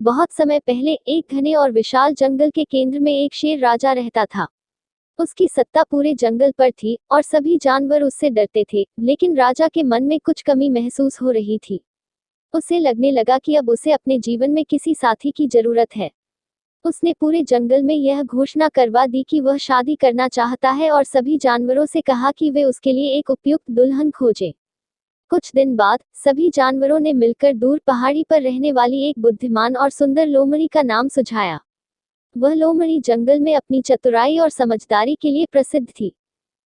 बहुत समय पहले एक घने और विशाल जंगल के केंद्र में एक शेर राजा रहता था। उसकी सत्ता पूरे जंगल पर थी और सभी जानवर उससे डरते थे, लेकिन राजा के मन में कुछ कमी महसूस हो रही थी। उसे लगने लगा कि अब उसे अपने जीवन में किसी साथी की जरूरत है। उसने पूरे जंगल में यह घोषणा करवा दी कि वह शादी करना चाहता है और सभी जानवरों से कहा कि वे उसके लिए एक उपयुक्त दुल्हन खोजें। कुछ दिन बाद सभी जानवरों ने मिलकर दूर पहाड़ी पर रहने वाली एक बुद्धिमान और सुंदर लोमड़ी का नाम सुझाया। वह लोमड़ी जंगल में अपनी चतुराई और समझदारी के लिए प्रसिद्ध थी।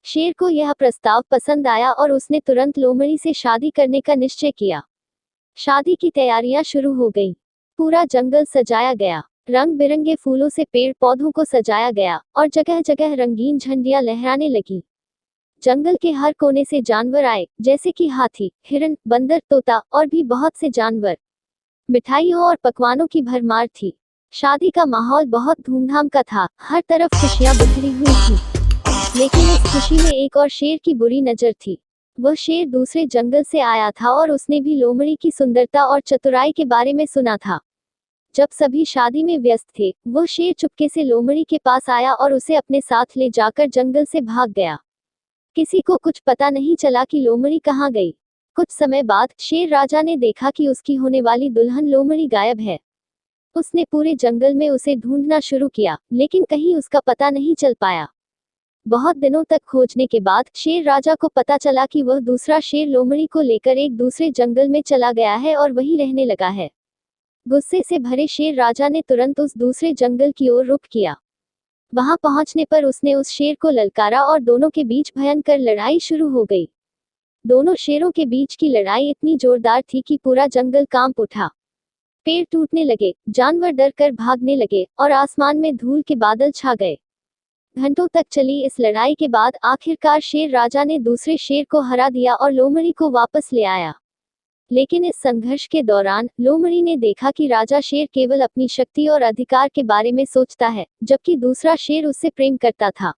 शेर को यह प्रस्ताव पसंद आया और उसने तुरंत लोमड़ी से शादी करने का निश्चय किया। शादी की तैयारियां शुरू हो गई। पूरा जंगल सजाया गया, रंग बिरंगे फूलों से पेड़ पौधों को सजाया गया और जगह जगह रंगीन झंडियां लहराने लगी। जंगल के हर कोने से जानवर आए, जैसे कि हाथी, हिरन, बंदर, तोता और भी बहुत से जानवर। मिठाइयों और पकवानों की भरमार थी। शादी का माहौल बहुत धूमधाम का था, हर तरफ खुशियां बिखरी हुई थी। लेकिन इस खुशी में एक और शेर की बुरी नजर थी। वह शेर दूसरे जंगल से आया था और उसने भी लोमड़ी की सुंदरता और चतुराई के बारे में सुना था। जब सभी शादी में व्यस्त थे, वह शेर चुपके से लोमड़ी के पास आया और उसे अपने साथ ले जाकर जंगल से भाग गया। किसी को कुछ पता नहीं चला कि लोमड़ी कहाँ गई। कुछ समय बाद शेर राजा ने देखा कि उसकी होने वाली दुल्हन लोमड़ी गायब है। उसने पूरे जंगल में उसे ढूंढना शुरू किया, लेकिन कहीं उसका पता नहीं चल पाया। बहुत दिनों तक खोजने के बाद शेर राजा को पता चला कि वह दूसरा शेर लोमड़ी को लेकर एक दूसरे जंगल में चला गया है और वहीं रहने लगा है। गुस्से से भरे शेर राजा ने तुरंत उस दूसरे जंगल की ओर रुख किया। वहां पहुंचने पर उसने उस शेर को ललकारा और दोनों के बीच भयंकर लड़ाई शुरू हो गई। दोनों शेरों के बीच की लड़ाई इतनी जोरदार थी कि पूरा जंगल कांप उठा। पेड़ टूटने लगे, जानवर डर कर भागने लगे और आसमान में धूल के बादल छा गए। घंटों तक चली इस लड़ाई के बाद आखिरकार शेर राजा ने दूसरे शेर को हरा दिया और लोमड़ी को वापस ले आया। लेकिन इस संघर्ष के दौरान लोमड़ी ने देखा कि राजा शेर केवल अपनी शक्ति और अधिकार के बारे में सोचता है, जबकि दूसरा शेर उससे प्रेम करता था।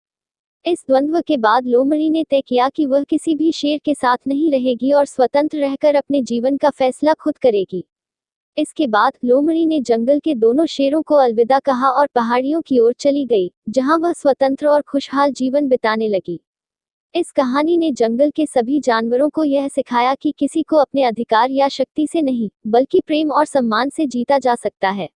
इस द्वंद्व के बाद लोमड़ी ने तय किया कि वह किसी भी शेर के साथ नहीं रहेगी और स्वतंत्र रहकर अपने जीवन का फैसला खुद करेगी। इसके बाद लोमड़ी ने जंगल के दोनों शेरों को अलविदा कहा और पहाड़ियों की ओर चली गई, जहां वह स्वतंत्र और खुशहाल जीवन बिताने लगी। इस कहानी ने जंगल के सभी जानवरों को यह सिखाया कि किसी को अपने अधिकार या शक्ति से नहीं, बल्कि प्रेम और सम्मान से जीता जा सकता है।